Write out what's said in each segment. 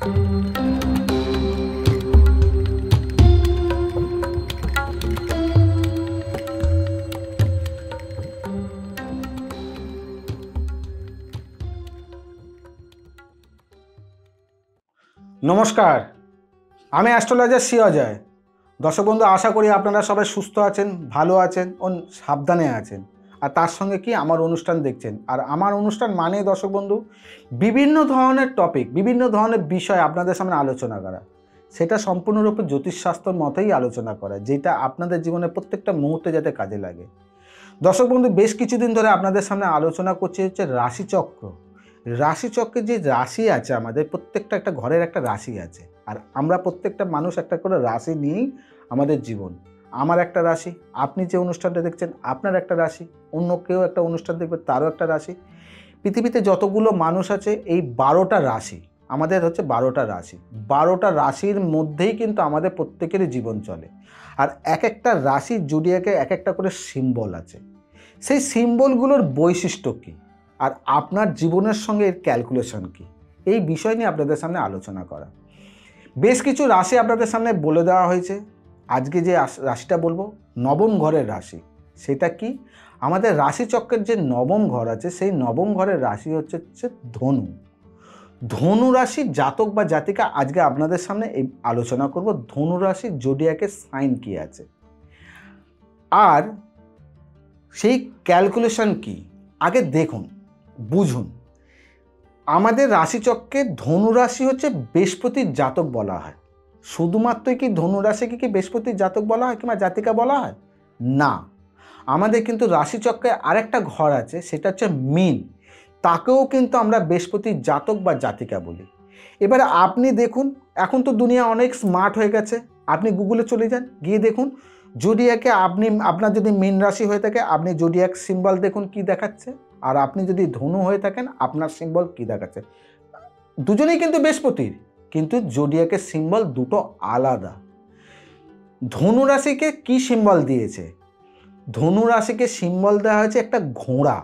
নমস্কার, আমি অ্যাস্ট্রোলজার শ্রী অজয়। দর্শক বন্ধু, আশা করি আপনারা সবাই সুস্থ আছেন, ভালো আছেন ও সাবধানে আছেন। আর তার সঙ্গে কি আমার অনুষ্ঠান দেখছেন। আর আমার অনুষ্ঠান মানে দর্শক বন্ধু, বিভিন্ন ধরনের টপিক, বিভিন্ন ধরনের বিষয় আপনাদের সামনে আলোচনা করা। সেটা সম্পূর্ণরূপে জ্যোতিষশাস্ত্রের মতোই আলোচনা করা, যেটা আপনাদের জীবনের প্রত্যেকটা মুহূর্তে যাতে কাজে লাগে। দর্শক বন্ধু, বেশ কিছুদিন ধরে আপনাদের সামনে আলোচনা করছি হচ্ছে রাশিচক্র। রাশিচক্রে যে রাশি আছে, আমাদের প্রত্যেকটা একটা ঘরের একটা রাশি আছে। আর আমরা প্রত্যেকটা মানুষ একটা করে রাশি নিয়েই আমাদের জীবন। আমার একটা রাশি, আপনি যে অনুষ্ঠানটা দেখছেন আপনার একটা রাশি, অন্য কেউ একটা অনুষ্ঠান দেখবে তারও একটা রাশি। পৃথিবীতে যতগুলো মানুষ আছে এই 12টা রাশি, আমাদের হচ্ছে 12টা রাশি। 12টা রাশির মধ্যেই কিন্তু আমাদের প্রত্যেকেরই জীবন চলে। আর এক একটা রাশির জুডিয়াকে এক একটা করে সিম্বল আছে। সেই সিম্বলগুলোর বৈশিষ্ট্য কী, আর আপনার জীবনের সঙ্গে এর ক্যালকুলেশন কী, এই বিষয় নিয়ে আপনাদের সামনে আলোচনা করা। বেশ কিছু রাশি আপনাদের সামনে বলে দেওয়া হয়েছে। আজকে যে রাশিটা বলবো, নবম ঘরের রাশি। সেটা কি? আমাদের রাশিচক্রের যে নবম ঘর আছে, সেই নবম ঘরের রাশি হচ্ছে ধনু। ধনু রাশির জাতক বা জাতিকা আজকে আপনাদের সামনে এই আলোচনা করব। ধনু রাশির জোডিয়াকের সাইন কি আছে আর সেই ক্যালকুলেশন কি, আগে দেখুন, বুঝুন। আমাদের রাশিচক্রে ধনু রাশি হচ্ছে বৃহস্পতির জাতক বলা হয়। শুধুমাত্রই কি ধনু রাশিকে কি বৃহস্পতির জাতক বলা হয় কিংবা জাতিকা বলা হয়? না, আমাদের কিন্তু রাশিচক্রে আরেকটা ঘর আছে, সেটা হচ্ছে মীন। তাকেও কিন্তু আমরা বৃহস্পতির জাতক বা জাতিকা বলি। এবারে আপনি দেখুন, এখন তো দুনিয়া অনেক স্মার্ট হয়ে গেছে। আপনি গুগলে চলে যান, গিয়ে দেখুন জোডিয়াকে, আপনার যদি মীন রাশি হয়ে থাকে আপনি জোডিয়াক সিম্বল দেখুন কি দেখাচ্ছে, আর আপনি যদি ধনু হয়ে থাকেন আপনার সিম্বল কি দেখাচ্ছে। দুজনেই কিন্তু বৃহস্পতির, কিন্তু জোডিয়াকের সিম্বল দুটো আলাদা। ধনু রাশিকে কি সিম্বল দিয়েছে? ধনু রাশিকে সিম্বল দেওয়া হয়েছে একটা ঘোড়া।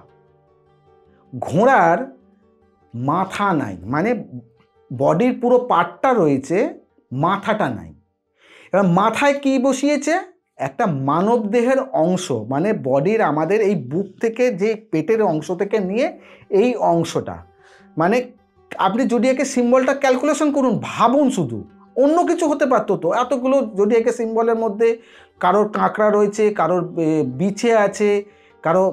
ঘোড়ার মাথা নাই, মানে বডির পুরো পার্টটা রয়েছে, মাথাটা নাই। এবার মাথায় কি বসিয়েছে? একটা মানব দেহের অংশ, মানে বডির আমাদের এই বুক থেকে, যে পেটের অংশ থেকে নিয়ে এই অংশটা, মানে আপনি জোডিয়াকের সিম্বলটা ক্যালকুলেশন করুন, ভাবুন শুধু। অন্য কিছু হতে পারতো তো, এতগুলো জোডিয়াকের সিম্বলের মধ্যে কারোর কাঁকড়া রয়েছে, কারোর বিছে আছে, কারো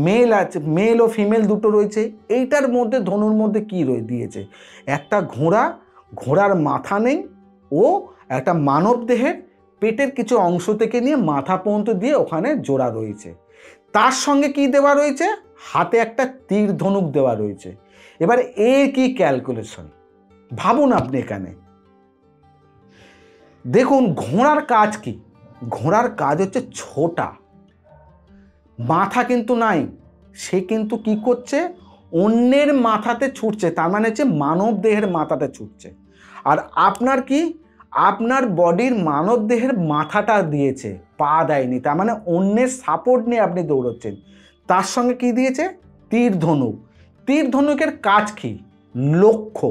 মেল আছে, মেল ও ফিমেল দুটো রয়েছে। এইটার মধ্যে ধনুর মধ্যে কী দিয়েছে? একটা ঘোড়া, ঘোড়ার মাথা নেই, ও একটা মানব দেহের পেটের কিছু অংশ থেকে নিয়ে মাথা পর্যন্ত দিয়ে ওখানে জোড়া রয়েছে। তার সঙ্গে কি দেওয়া রয়েছে? হাতে একটা তীর ধনুক দেওয়া রয়েছে। এবার এর কি ক্যালকুলেশন ভাবুন আপনি। এখানে দেখুন, ঘোড়ার কাজ কি? ঘোড়ার কাজ হচ্ছে ছোটা, মাথা কিন্তু নাই। সে কিন্তু কি করছে? অন্যের মাথাতে ছুটছে, তার মানে হচ্ছে মানব দেহের মাথাতে ছুটছে। আর আপনার কি? আপনার বডির মানব দেহের মাথাটা দিয়েছে, পা দেয়নি, তার মানে অন্যের সাপোর্ট নিয়ে আপনি দৌড়চ্ছেন। তার সঙ্গে কি দিয়েছে? তীর ধনুক। তীর ধনুকের কাজ কি? লক্ষ্য।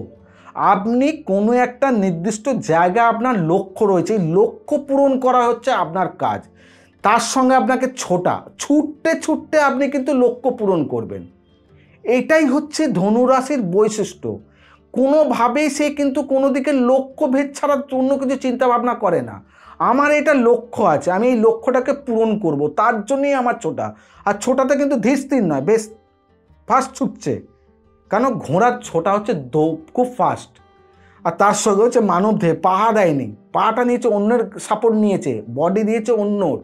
আপনি কোনো একটা নির্দিষ্ট জায়গায় আপনার লক্ষ্য রয়েছে, এই লক্ষ্য পূরণ করা হচ্ছে আপনার কাজ। তার সঙ্গে আপনাকে ছুটতে ছুটতে আপনি কিন্তু লক্ষ্য পূরণ করবেন। এটাই হচ্ছে ধনুরাশির বৈশিষ্ট্য। কোনোভাবেই সে কিন্তু কোনো দিকে লক্ষ্য ভেদ ছাড়া অন্য কিছু চিন্তা ভাবনা করে না। আমার এটা লক্ষ্য আছে, আমি এই লক্ষ্যটাকে পূরণ করব, তার জন্যই আমার ছোটা। আর ছোটাতে কিন্তু ধীর স্থির নয়, বেশ ফাস্ট ছুটছে। কেন? ঘোড়ার ছোটা হচ্ছে খুব ফাস্ট। আর তার সঙ্গে হচ্ছে মানব দেহে পা দেয়নি, পাটা নিয়েছে অন্যের সাপোর্ট নিয়েছে, বডি দিয়েছে অন্যর।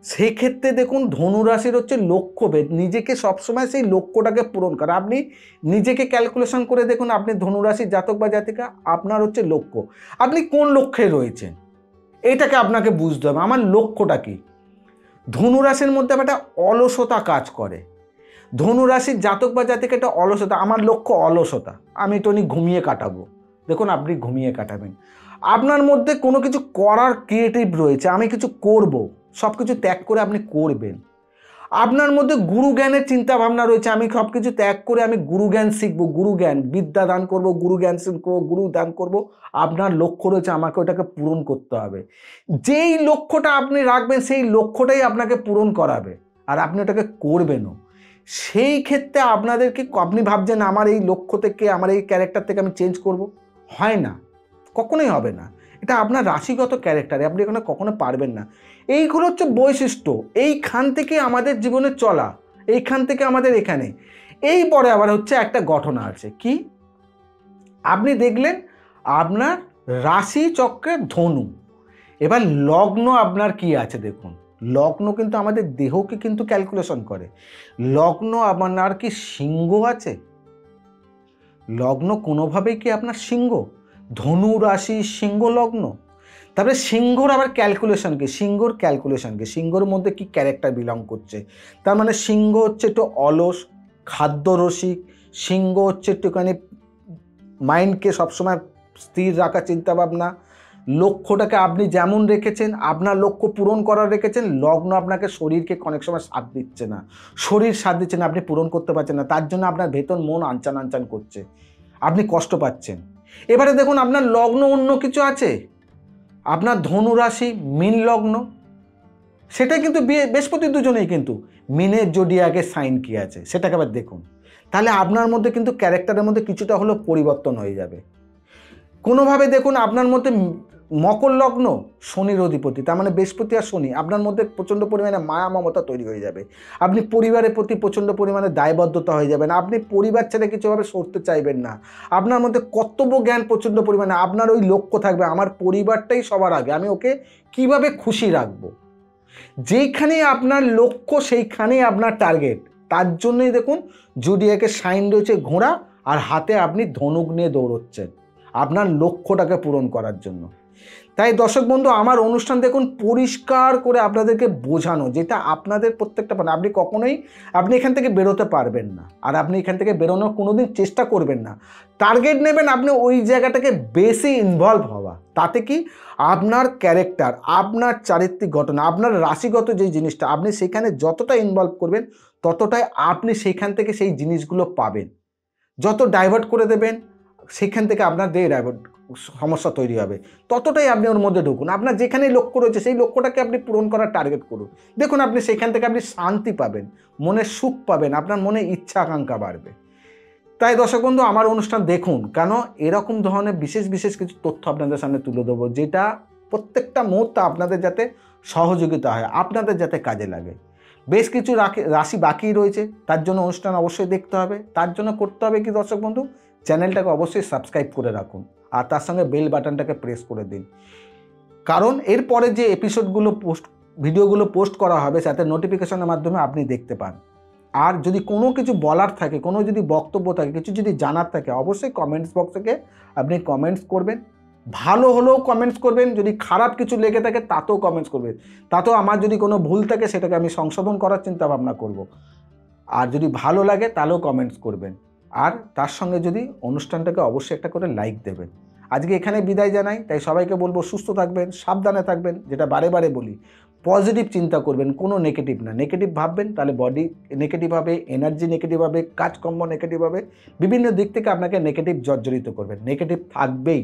সেই ক্ষেত্রে দেখুন, ধনুরাশির হচ্ছে লক্ষ্যভেদ, নিজেকে সবসময় সেই লক্ষ্যটাকে পূরণ করা। আপনি নিজেকে ক্যালকুলেশন করে দেখুন, আপনি ধনুরাশির জাতক বা জাতিকা, আপনার হচ্ছে লক্ষ্য। আপনি কোন লক্ষ্যে রয়েছেন এইটাকে আপনাকে বুঝতে হবে, আমার লক্ষ্যটা কি। ধনুরাশির মধ্যে একটা অলসতা কাজ করে। ধনুরাশির জাতক বা জাতিকা একটা অলসতা, আমার লক্ষ্য অলসতা, আমি তো ঘুমিয়ে কাটাবো। দেখুন, আপনি ঘুমিয়ে কাটাবেন। আপনার মধ্যে কোনো কিছু করার ক্রিয়েটিভ রয়েছে, আমি কিছু করব, সব কিছু ত্যাগ করে আপনি করবেন। আপনার মধ্যে গুরু জ্ঞানের চিন্তা ভাবনা রয়েছে, আমি সব কিছু ত্যাগ করে আমি গুরু জ্ঞান শিখবো, গুরু জ্ঞান বিদ্যা দান করব, গুরু জ্ঞান শিখবো, গুরু দান করব। আপনার লক্ষ্য রয়েছে, আমাকে ওটাকে পূরণ করতে হবে। যেই লক্ষ্যটা আপনি রাখবেন সেই লক্ষ্যটাই আপনাকে পূরণ করাবে, আর আপনি ওটাকে করবেনও। সেই ক্ষেত্রে আপনাদেরকে, আপনি ভাবছেন আমার এই লক্ষ্য থেকে, আমার এই ক্যারেক্টার থেকে আমি চেঞ্জ করব, হয় না, কখনোই হবে না। এটা আপনার রাশিগত ক্যারেক্টারে, আপনি এখানে কখনো পারবেন না। এইগুলো হচ্ছে বৈশিষ্ট্য, এইখান থেকে আমাদের জীবনে চলা, এইখান থেকে আমাদের এখানে। এই পরে আবার হচ্ছে একটা ঘটনা আছে, কি আপনি দেখলেন আপনার রাশি চক্রের ধনু, এবার লগ্ন আপনার কি আছে দেখুন। লগ্ন কিন্তু আমাদের দেহকে কিন্তু ক্যালকুলেশন করে। লগ্ন আপনার কি সিংহ আছে? লগ্ন কোনোভাবেই কি আপনার সিংহ? ধনু রাশি সিংহ লগ্ন। তারপরে সিংহর আবার ক্যালকুলেশন কি? সিংহর ক্যালকুলেশন কি? সিংহর মধ্যে কি ক্যারেক্টার বিলং করছে? তার মানে সিংহ হচ্ছে একটু অলস, খাদ্যরসিক। সিংহ হচ্ছে একটুখানি মাইন্ডকে সবসময় স্থির রাখা চিন্তাভাবনা। লক্ষ্যটাকে আপনি যেমন রেখেছেন, আপনার লক্ষ্য পূরণ করার রেখেছেন, লগ্ন আপনাকে শরীরকে অনেক সময় সাথ দিচ্ছে না, শরীর সাথ দিচ্ছে না, আপনি পূরণ করতে পারছেন না, তার জন্য আপনার ভেতর মন আনচান আনচান করছে, আপনি কষ্ট পাচ্ছেন। এবারে দেখুন আপনার লগ্ন অন্য কিছু আছে, আপনার ধনুরাশি মীন লগ্ন, সেটা কিন্তু বৃহস্পতি দুজনেই কিন্তু মিনের জোডিয়াকে সাইন কি আছে সেটাকে আবার দেখুন। তাহলে আপনার মধ্যে কিন্তু ক্যারেক্টারের মধ্যে কিছুটা হলেও পরিবর্তন হয়ে যাবে। কোনোভাবে দেখুন আপনার মধ্যে মকর লগ্ন শনির অধিপতি, তার মানে বৃহস্পতি আর শনি, আপনার মধ্যে প্রচণ্ড পরিমাণে মায়া মমতা তৈরি হয়ে যাবে। আপনি পরিবারের প্রতি প্রচণ্ড পরিমাণে দায়বদ্ধতা হয়ে যাবেন, আপনি পরিবার ছেড়ে কিছুভাবে সরতে চাইবেন না। আপনার মধ্যে কর্তব্য জ্ঞান প্রচণ্ড পরিমাণে, আপনার ওই লক্ষ্য থাকবে আমার পরিবারটাই সবার আগে, আমি ওকে কিভাবে খুশি রাখবো। যেইখানেই আপনার লক্ষ্য সেইখানেই আপনার টার্গেট। তার জন্যই দেখুন জোডিয়াকের সাইন রয়েছে ঘোড়া, আর হাতে আপনি ধনুক নিয়ে দৌড়চ্ছেন আপনার লক্ষ্যটাকে পূরণ করার জন্য। তাই দর্শক বন্ধু, আমার অনুষ্ঠান দেখুন পরিষ্কার করে আপনাদেরকে বোঝানো, যেটা আপনাদের প্রত্যেকটা, মানে আপনি কখনোই আপনি এখান থেকে বেরোতে পারবেন না, আর আপনি এখান থেকে বেরোনোর কোনোদিন চেষ্টা করবেন না। টার্গেট নেবেন আপনি ওই জায়গাটাকে বেশি ইনভলভ হওয়া, তাতে কি আপনার ক্যারেক্টার, আপনার চারিত্রিক ঘটনা, আপনার রাশিগত যেই জিনিসটা, আপনি সেখানে যতটা ইনভলভ করবেন ততটাই আপনি সেইখান থেকে সেই জিনিসগুলো পাবেন। যত ডাইভার্ট করে দেবেন সেখান থেকে আপনার ডাইভার্ট সমস্যা তৈরি হবে, ততটাই আপনি ওর মধ্যে ঢুকুন। আপনার যেখানেই লক্ষ্য রয়েছে সেই লক্ষ্যটাকে আপনি পূরণ করার টার্গেট করুন। দেখুন আপনি সেখান থেকে আপনি শান্তি পাবেন, মনের সুখ পাবেন, আপনার মনে ইচ্ছা আকাঙ্ক্ষা বাড়বে। তাই দর্শক বন্ধু, আমার অনুষ্ঠান দেখুন, কেন এরকম ধরনের বিশেষ বিশেষ কিছু তথ্য আপনাদের সামনে তুলে দেবো, যেটা প্রত্যেকটা মুহূর্তে আপনাদের যাতে সহযোগিতা হয়, আপনাদের যাতে কাজে লাগে। বেশ কিছু রাশি বাকি রয়েছে, তার জন্য অনুষ্ঠান অবশ্যই দেখতে হবে। তার জন্য করতে হবে কি দর্শক বন্ধু, চ্যানেলটাকে অবশ্যই সাবস্ক্রাইব করে রাখুন, আর তার সঙ্গে বেল বাটনটাকে প্রেস করে দিন, কারণ এরপরে যে এপিসোডগুলো ভিডিওগুলো পোস্ট করা হবে যাতে নোটিফিকেশনের মাধ্যমে আপনি দেখতে পান। আর যদি কোনো কিছু বলার থাকে, কোনো যদি বক্তব্য থাকে, কিছু যদি জানার থাকে, অবশ্যই কমেন্টস বক্স থেকে আপনি কমেন্টস করবেন। ভালো হলেও কমেন্টস করবেন, যদি খারাপ কিছু লেগে থাকে তাতেও কমেন্টস করবেন, তাতেও আমার যদি কোনো ভুল থাকে সেটাকে আমি সংশোধন করার চিন্তা ভাবনা করব। আর যদি ভালো লাগে তাহলেও কমেন্টস করবেন, আর তার সঙ্গে যদি অনুষ্ঠানটাকে অবশ্যই একটা করে লাইক দেবেন। আজকে এখানে বিদায় জানাই, তাই সবাইকে বলবো সুস্থ থাকবেন, সাবধানে থাকবেন, যেটা বারে বারে বলি, পজিটিভ চিন্তা করবেন, কোনো নেগেটিভ না। নেগেটিভ ভাববেন তাহলে বডি নেগেটিভ হবে, এনার্জি নেগেটিভ হবে, কাজকর্ম নেগেটিভ হবে, বিভিন্ন দিক থেকে আপনাকে নেগেটিভ জর্জরিত করবেন। নেগেটিভ থাকবেই,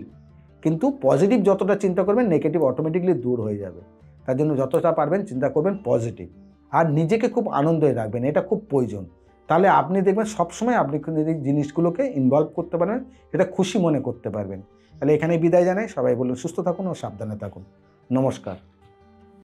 কিন্তু পজিটিভ যতটা চিন্তা করবেন নেগেটিভ অটোমেটিকলি দূর হয়ে যাবে। তার জন্য যতটা পারবেন চিন্তা করবেন পজিটিভ, আর নিজেকে খুব আনন্দে রাখবেন, এটা খুব প্রয়োজন। তাহলে আপনি দেখবেন সবসময় আপনি এই জিনিসগুলোকে ইনভলভ করতে পারবেন, এটা খুশি মনে করতে পারবেন। তাহলে এখানে বিদায় জানাই, সবাই বলুন সুস্থ থাকুন ও সাবধানে থাকুন। নমস্কার।